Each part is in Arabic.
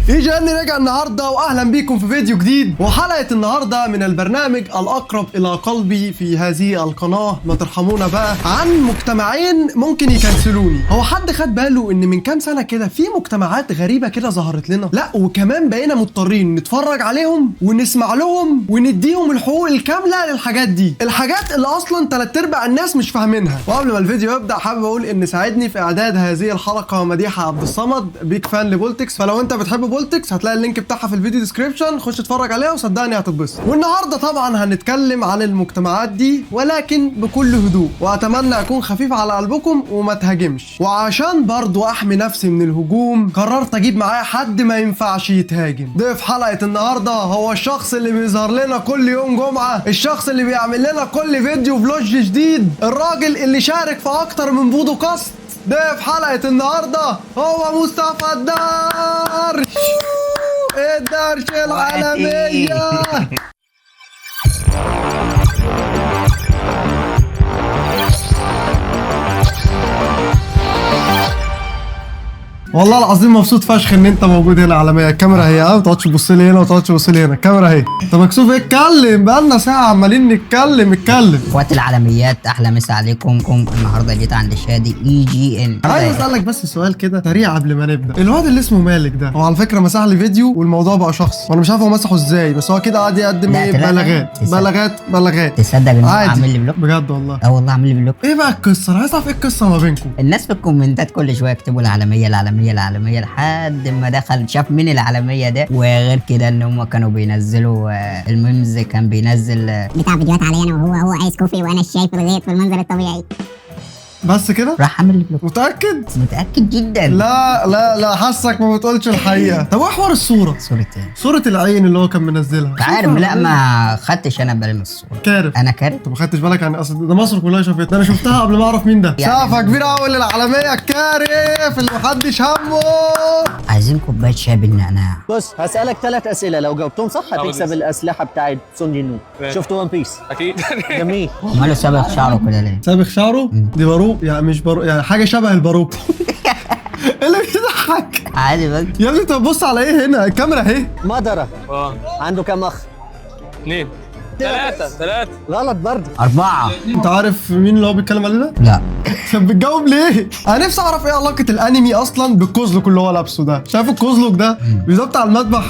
جاني رجع النهارده واهلا بيكم في فيديو جديد وحلقه النهارده من البرنامج الاقرب الى قلبي في هذه القناه، ما ترحمونا بقى، عن مجتمعين ممكن يكنسلوني. هو حد خد باله ان من كام سنه كده في مجتمعات غريبه كده ظهرت لنا؟ لا وكمان بقينا مضطرين نتفرج عليهم ونسمع لهم ونديهم الحقوق الكامله للحاجات دي، الحاجات اللي اصلا 3/4 الناس مش فاهمينها. وقبل ما الفيديو يبدا حابب اقول ان ساعدني في اعداد هذه الحلقه مديحه عبد الصمد، بيك فان لبولتكس، فلو انت بتحب بولتكس هتلاقي اللينك بتاعها في الفيديو ديسكريبشن، خش اتفرج عليها وصدقني هتتبسط. والنهارده طبعا هنتكلم عن المجتمعات دي ولكن بكل هدوء، واتمنى اكون خفيف على قلبكم وما تهاجمش. وعشان برضو احمي نفسي من الهجوم قررت اجيب معايا حد ما ينفعش يتهاجم. ضيف حلقه النهارده هو الشخص اللي بيظهر لنا كل يوم جمعه، الشخص اللي بيعمل لنا كل فيديو فلوج جديد، الراجل اللي شارك في اكتر من بودكاست. ضيف حلقه النهارده هو مصطفى الدرش، الدرش العالمية. والله العظيم مبسوط فشخ ان انت موجود هنا عالمية. الكاميرا هي ما تقعدش تبص لي هنا وما تقعدش تبص لي هنا، الكاميرا اهي. انت مكسوف اتكلم، بقالنا ساعة عمالين نتكلم. اخوات العالميات، احلى مسا عليكم. النهارده جيت عند شادي EGN. عايز اسالك بس سؤال كده سريع قبل ما نبدا. الواد اللي اسمه مالك ده هو على فكره مسح لي فيديو والموضوع بقى شخص، وانا مش عارف هو مسحه ازاي، بس هو كده قاعد يقدم ايه، بلاغات. تصدق ان هو عادي. عامل لي بلوك؟ بجد والله. والله عامل لي بلوك. ايه بقى القصه؟ انا عايز اعرف ايه القصه ما بينكم. الناس في الكومنتات كل شويه يكتبوا العالميه لحد ما دخل شاف مين العالميه ده. وغير كده ان هم كانوا بينزلوا الميمز، كان بينزل بتاع فيديوهات عليا انا وهو ايس كوفي وانا الشايف الغيط في المنظر الطبيعي. بس كده؟ راح عامل لي بلوك. متاكد جدا. لا حاسك ما بتقولش الحقيقه. طب احور الصوره؟ صوره ايه؟ صوره العين اللي هو كان منزلها. عارف؟ لا ما خدتش انا بالي من الصوره. كارف. انا كارف. انت ما خدتش بالك؟ يعني اصل ده مصر كلها شافتها، ده انا شفتها قبل ما اعرف مين ده. سقفه كبيره قوي للعالميه الكارف اللي محدش همه. عايزين كوبايه شاي بالنعناع. بص هسألك 3 أسئلة، لو جاوبتهم صح هتكسب الأسلحة بتاعت سون جين وو. شفت وان بيس؟ اكيد. جميل. ماله سابق شعره كده ليه؟ سابق شعره؟ دي باروك يعني، مش باروك يعني، حاجه شبه الباروك. ايه اللي بيضحك؟ عادي بقى يا ابني انت بتبص على ايه هنا؟ الكاميرا اهي. مدرة عنده كام أخ؟ 2 3 غلط برضه. 4. انت عارف مين اللي هو بيتكلم عليه ده؟ لا. طب بتجاوب ليه؟ انا نفسي اعرف ايه علاقه الانمي اصلا بالكوزلوك اللي هو لابسه ده. شايف الكوزلوك ده؟ مش ده بتاع المذبح؟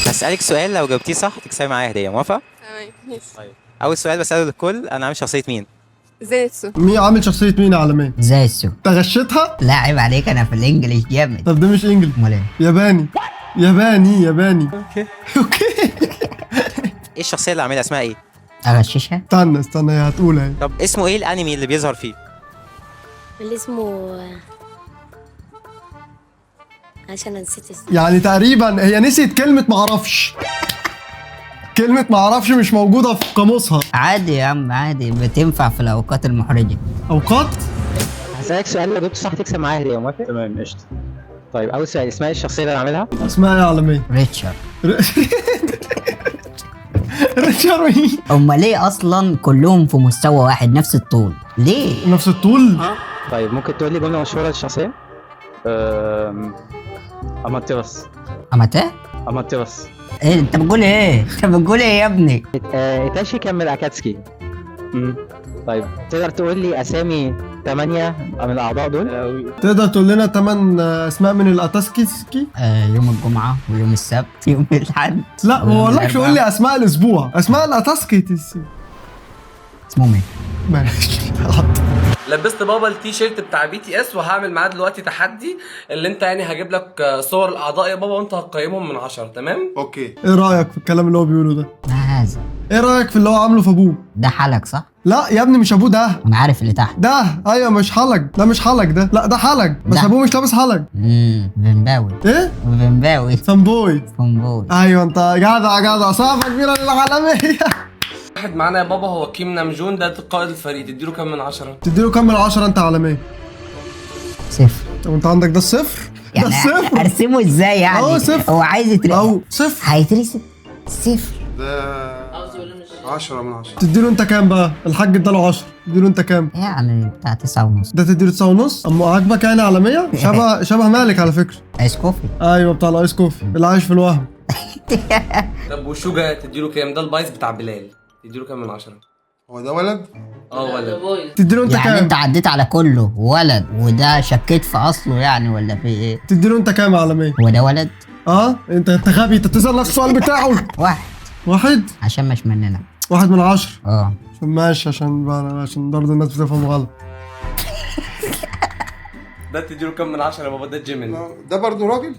هسألك سؤال، لو جاوبتيه صح تكسبي معايا هدية، موافقة؟ تمام. طيب أول سؤال بسأله للكل، أنا عامل شخصية مين؟ زيتسو. مين عامل شخصية مين عالمية؟ زي السوق. انت غشيتها؟ لا عيب عليك، انا في الانجليش جامد. طب ده مش انجلش. امال ايه؟ ياباني. اوكي. إيه الشخصية اللي عاملها اسمها إيه؟ اغششها؟ استنى هي هتقول اهي. طب اسمه إيه الأنمي اللي بيظهر فيه؟ اللي اسمه عشان أنا نسيت اسمه. يعني تقريبا هي نسيت كلمة معرفش. كلمة معرفش مش موجودة في قاموسها. عادي يا عم، عادي، بتنفع في الاوقات المحرجه. اوقات؟ هسألك سؤال، لو جاوبته صح تكسب معايا هدية، موافق؟ تمام قشطه. طيب أول سؤال، اسمها إيه الشخصية اللي أنا عاملها؟ اسمها ايه عالمية؟ ريتشارد. ريتشارد مين؟ امال ليه اصلا كلهم في مستوى واحد نفس الطول؟ ليه؟ نفس الطول؟ طيب ممكن تقول لي جملة مشهورة للشخصية؟ اماتيراس. اماتيراس. ايه انت بتقول ايه؟ يا ابني؟ إيتاشي كان من الأكاتسكي. طيب تقدر تقول لي أسامي 8 من الأعضاء دول؟ تقدر تقول لنا 8 اسماء من الاتاسكيسكي؟ يوم الجمعه ويوم السبت يوم الاحد. لا ما بقولكش قول لي اسماء الاسبوع، اسماء الاتاسكيسكي. اسمهم ايه؟ ماشي. لبست بابا التيشيرت بتاع BTS وهعمل معاه دلوقتي تحدي، اللي انت يعني هجيب لك صور الاعضاء يا بابا وانت هتقيمهم من 10. تمام؟ اوكي. ايه رايك في الكلام اللي هو بيقوله ده؟ ما هذا. ايه رايك في اللي هو عامله في ابوه؟ ده حلق صح؟ لا يا ابني مش ابوه ده. انا عارف اللي تحت ده ايوه مش حلق، ده مش حلق ده، لا ده حلق بس ده. ابوه مش لابس حلق. فيمباوي. ايه؟ فيمباوي. فانبوي. ايوه انت جدع صافة كبيرة للعالمية. واحد معانا يا بابا هو كيم نامجون، ده قائد الفريق، تديله كام من 10؟ تديله كام من 10 انت عالمية؟ 0. طب انت عندك ده الصفر؟ يعني ده الصفر. ارسمه ازاي يعني؟ صفر. هو عايز يترسم. او صفر. هيترسم 0. ده 10 من 10. تديله انت كام بقى؟ الحاج اداله 10، تديله انت كام؟ يعني بتاع 9.5. ده تديله 9.5؟ اما عاجبك يعني عالمية؟ شبه مالك على فكرة. ايس كوفي. ايوه بتاع الايس كوفي اللي عايش في الوهم. طب وشوجا تديله كام؟ ده البايظ بتاع بلال، تديله كام من 10؟ هو ده ولد؟ ولد. تديله انت يعني كام؟ انت عديت على كله ولد، وده شكيت في اصله يعني ولا في ايه؟ تديله انت كام يا عالمية؟ هو ده ولد؟ انت غبي، انت بتسأل نفس السؤال بتاعه. واحد؟ عشان مش مننا. 1 من 10. ماشي عشان برضه الناس بتفهم غلط. ده تديله كام من 10 يا بابا؟ ده جيمين. ده برضه راجل؟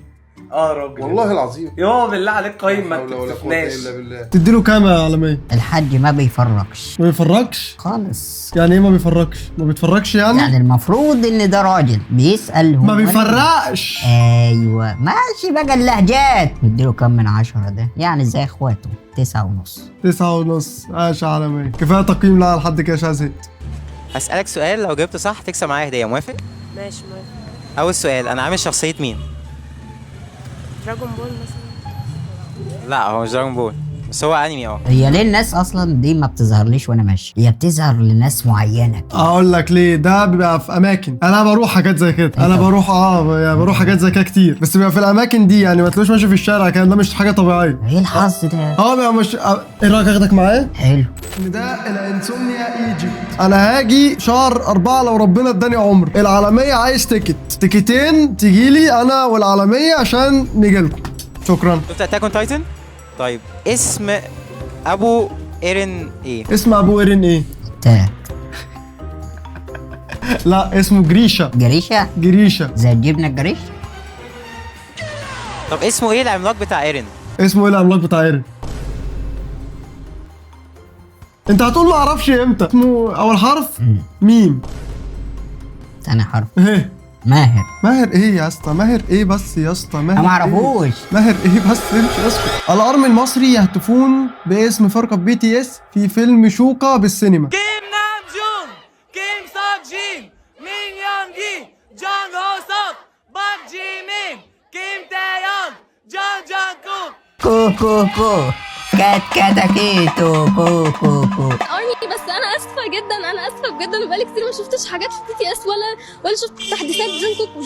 راجل والله العظيم. يوه بالله عليك قايم ما لا حول ولا قوة تتفناش. الا بالله. تديله كام يا عالمية؟ الحاج ما بيفرقش ما بيفرجش؟ خالص. يعني ايه ما بيفرجش؟ ما بيتفرجش يعني المفروض ان ده راجل بيسأل هو ما بيفرقش. ايوه ماشي بقى اللهجات. نديله كام من 10 ده؟ يعني زي اخواته 9.5. 9.5. ماشي يا عالمية، كفاية تقييم لها لحد كده عشان زهقت. هسألك سؤال لو جبته صح تكسب معايا هدية، موافق؟ ماشي موافق. أول سؤال، أنا عامل شخصية مين؟ دراجون بول مثلا. لا هو مش دراجون بول، بس هو أنمي هي ليه الناس اصلا دي ما بتظهرليش وانا ماشي؟ هي بتظهر لناس معينه كده. اقول لك ليه، ده بيبقى في اماكن انا بروح حاجات زي كده، انا بروح يعني بروح حاجات زي كده كتير، بس بيبقى في الاماكن دي يعني ما تلاقوش ماشي في الشارع كده، ده مش حاجه طبيعيه. ايه الحظ ده؟ بيبقى مش ايه رايك اخدك معايا؟ حلو. ان ده الانسومنيا ايجيبت. انا هاجي شهر 4 لو ربنا اداني عمر. العالميه عايز تيكتين تجيلي انا والعالميه عشان نجيلكم. شكرا. شفت أتاك أون تايتن؟ طيب اسم أبو إيرين إيه؟ اسم ابو ايرين ايه؟ تاك. لا اسمه جريشا. جريشة زي الجبنه الجريش. طب اسمه إيه العملاق بتاع إيرين؟ اسمه ايه العملاق بتاع ايرين؟ انت هتقول ما اعرفش امتى. اسمه اول حرف ميم. ثاني حرف ايه؟ ماهر ايه يا اسطى؟ ماهر ايه بس يا اسطى؟ ماهر انا ما اعرفوش. ماهر ايه بس؟ امشي اسكت. الارمي المصري يهتفون باسم فرقة BTS في فيلم شوكا بالسينما. كيم نام جون، كيم سوك جين، مين يونغ جي، جونغ هو سوك، باك جي مين، كيم تايونغ، جون كوك. كاتاكيتو كو. ارمي بس انا اسفه جدا، انا اسفه بجد. انا بقالي كتير ما شفتش حاجات في BTS ولا شفت تحديثات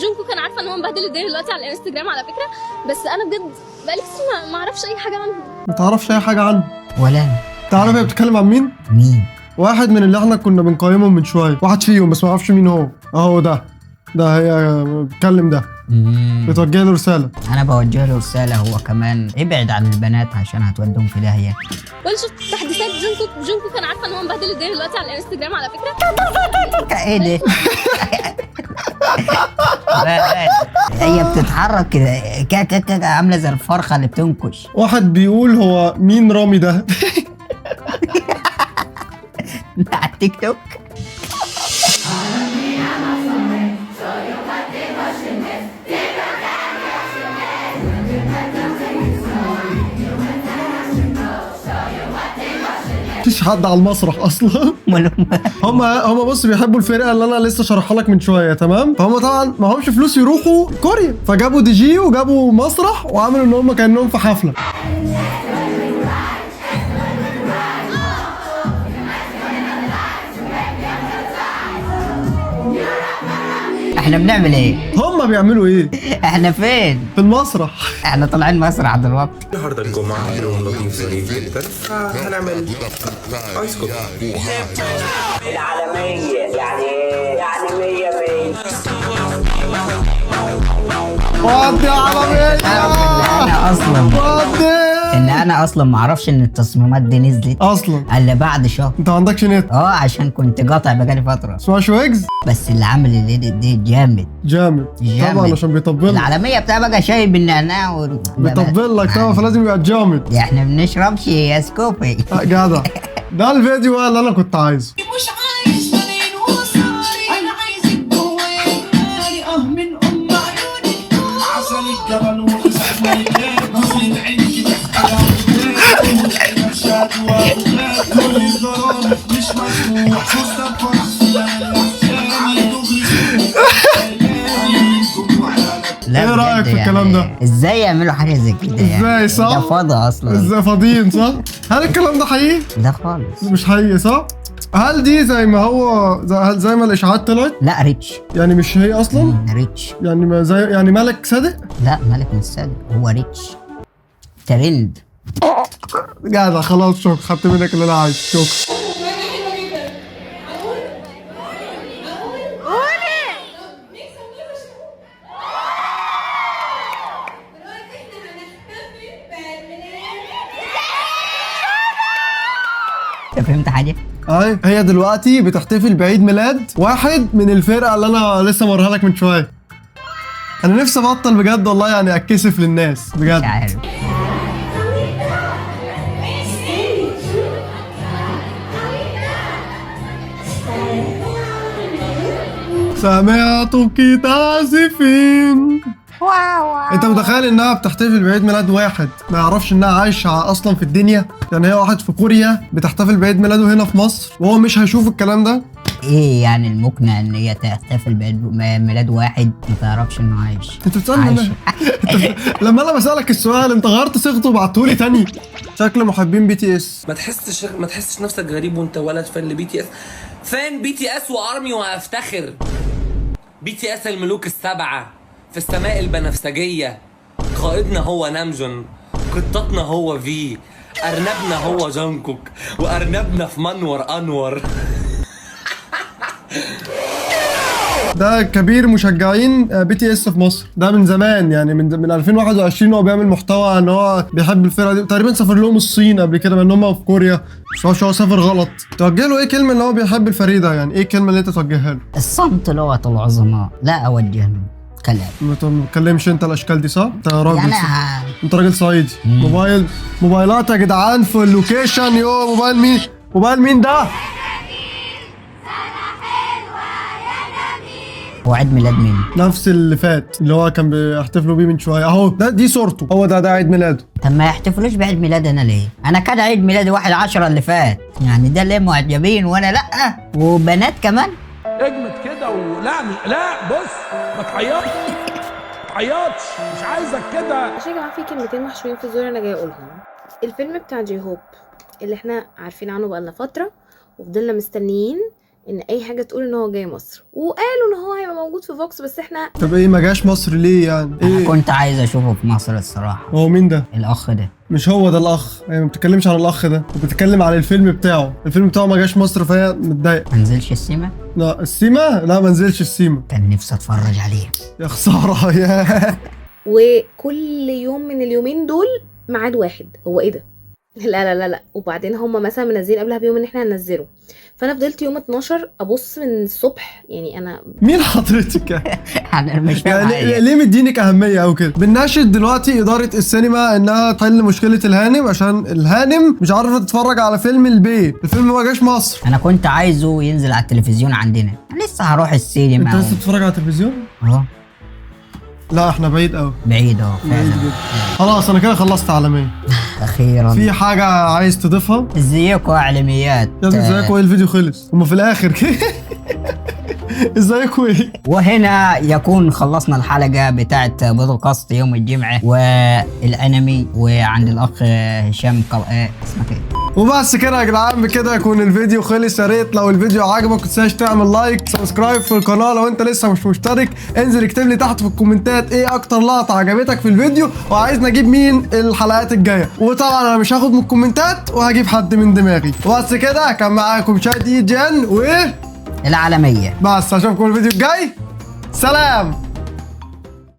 جونكوك انا عارفه ان هو مبهدل الدنيا دلوقتي على الانستجرام على فكره، بس انا بجد بقالي كتير ما اعرفش اي حاجه عنه. ما تعرفش اي حاجه عنه؟ ولا انا. تعرف هي بتتكلم عن مين؟ واحد من اللي احنا كنا بنقيمهم من شويه، واحد فيهم بس ما اعرفش مين هو. اهو ده هي بتكلم ده. بتوجه له رساله. انا بوجه له رساله هو كمان ابعد عن البنات عشان هتودهم في داهيه. ولا شفت تحديثات جونكوك انا عارفه ان هو مبهدل الدنيا دلوقتي على الانستجرام على فكره. ايه ده؟ هي بتتحرك كده عامله زي الفرخه اللي بتنكش. واحد بيقول هو مين رامي ده؟ على التيك توك. مفيش حد على المسرح اصلا. هم بص بيحبوا الفرقه اللي انا لسه شرحها لك من شويه، تمام؟ فهم طبعا ما همش فلوس يروحوا كوريا، فجابوا DJ وجابوا مسرح وعملوا ان هم كانهم في حفله. احنا بنعمل ايه؟ هم بيعملوا ايه؟ احنا فين؟ في المسرح. احنا طالعين مسرح دلوقتي. النهارده الجمعة يوم لطيف ظريف جدا، فهنعمل ايس كوفي. العالمية يعني 100 ودي يا عالمية. انا اصلا ما اعرفش ان التصميمات دي نزلت اصلا الا بعد شهر. انت ما عندكش نت؟ عشان كنت قاطع بقالي فتره. اسمها شويجز. بس اللي عامل الليدت دي جامد طبعا عشان بيطبل. العالميه بتاع بقى شاي بالنعناع بيطبل لك طبعا، فلازم يبقى جامد. احنا بنشربش يا سكوبي. جدع. ده الفيديو اللي انا كنت عايزه. مش عايز ملايين وصاري، انا عايزك جواي من ام عيونك. عسل الجبل وخسف ملكات، نصل العين كده كل الغرام مش مسموح. حسن فرح ايه رايك في الكلام ده؟ ازاي يعملوا حاجه زي كده يعني؟ ازاي صح؟ ده فضا اصلا. ازاي فاضيين صح؟ هل الكلام ده حقيقي؟ ده خالص. مش حقيقي صح؟ هل دي زي ما هو هل زي ما الاشاعات طلعت؟ لا ريتش. يعني مش هي اصلا؟ ريتش. يعني ما زي يعني ملك صادق؟ لا ملك مش صادق، هو ريتش ترند. جدع خلاص شكرا، خدت منك اللي انا عايزه شكرا. فهمت حاجه؟ اي هي دلوقتي بتحتفل بعيد ميلاد واحد من الفرقه اللي انا لسه موريها لك من شويه. انا نفسي ابطل بجد والله، يعني اتكسف للناس بجد. مش عارف. سمعتك تعزفين. انت متخيل انها بتحتفل بعيد ميلاد واحد ما يعرفش انها عايشه اصلا في الدنيا؟ يعني هي واحد في كوريا بتحتفل بعيد ميلاده هنا في مصر وهو مش هيشوف الكلام ده؟ ايه يعني المقنع ان هي تحتفل بعيد ميلاد واحد ما تعرفش انه عايش؟ انت بتسالني لما انا بسالك السؤال انت غيرت صيغته وبعتهولي تاني. شكل محبين بي تي اس. ما تحسش نفسك غريب وانت ولد فان لبي تي اس. فان بي تي اس وارمي وافتخر. بي تي اس الملوك السبعة في السماء البنفسجية. قائدنا هو نامجون، قطتنا هو في، أرنبنا هو جانكوك، وأرنبنا في منور أنور. ده كبير مشجعين بي تي اس في مصر، ده من زمان يعني من 2021 هو بيعمل محتوى ان هو بيحب الفرقه دي. تقريبا سافر لهم الصين قبل كده لان هم في كوريا، بس هو سافر غلط. توجه له ايه كلمه ان هو بيحب الفريق ده؟ يعني ايه الكلمه اللي انت توجهها له؟ الصمت لغه العظماء، لا اوجه له كلام. ما تكلمش انت الاشكال دي صح؟ انت راجل يعني انت راجل صعيدي. موبايلات يا جدعان في اللوكيشن. يو موبايل مين؟ موبايل مين ده؟ هو عيد ميلاد مين؟ نفس اللي فات اللي هو كان بيحتفلوا بيه من شويه اهو. دي صورته، هو ده عيد ميلاده. طب ما يحتفلوش بعيد ميلاد انا ليه؟ انا كان عيد ميلادي 1/10 اللي فات، يعني ده ليه معجبين وانا لا؟ وبنات كمان؟ اجمد كده لا بص ما تعيطش مش عايزك كده. يا جماعه في كلمتين محشورين في زوري انا جاي اقولهم. الفيلم بتاع جي هوب اللي احنا عارفين عنه بقالنا فتره وفضلنا مستنيين ان اي حاجه تقول ان هو جاي مصر، وقالوا ان هو هيبقى موجود في فوكس بس احنا. طب ايه ما جاش مصر ليه يعني؟ انا كنت عايز اشوفه في مصر الصراحه. هو مين ده؟ الاخ ده. مش هو ده الاخ، يعني ما بتتكلمش عن الاخ ده، بتتكلم عن الفيلم بتاعه. الفيلم بتاعه ما جاش مصر فهي متضايقه. ما نزلش السيما؟ لا السيما لا ما نزلش السيما. كان نفسي اتفرج عليه. يا خساره يا. وكل يوم من اليومين دول ميعاد واحد. هو ايه ده؟ لا وبعدين هم مثلا منزلين قبلها بيوم ان احنا هننزله، فانا فضلت يوم 12 ابص من الصبح. يعني انا مين حضرتك؟ انا مش فاهم يعني ليه مدينك اهميه او كده؟ بنناشد دلوقتي اداره السينما انها تحل مشكله الهانم، عشان الهانم مش عارفه تتفرج على فيلم البيه. الفيلم ما جاش مصر. انا كنت عايزه ينزل على التلفزيون عندنا. انا لسه هروح السينما. انت لسه بتتفرج على التلفزيون؟ لا احنا بعيد قوي. بعيد فعلا. خلاص انا كده خلصت عالميا. اخيرا. في حاجه عايز تضيفها؟ ازيكم يا اعلاميات؟ ازيكم ايه؟ الفيديو خلص هما في الاخر كده. ازيكم ايه؟ وهنا يكون خلصنا الحلقه بتاعت بودكاست يوم الجمعه والانمي وعند الاخ هشام اسمك ايه؟ وبس كده يا جدعان، بكده يكون الفيديو خلص. يا ريت لو الفيديو عجبك ما تنساش تعمل لايك، سبسكرايب في القناه لو انت لسه مش مشترك. انزل اكتب لي تحت في الكومنتات ايه اكتر لقطه عجبتك في الفيديو وعايز نجيب مين الحلقات الجايه. وطبعا انا مش هاخد من الكومنتات وهجيب حد من دماغي. وبس كده كان معاكم شادي جن و العالميه. بس اشوفكم الفيديو الجاي. سلام.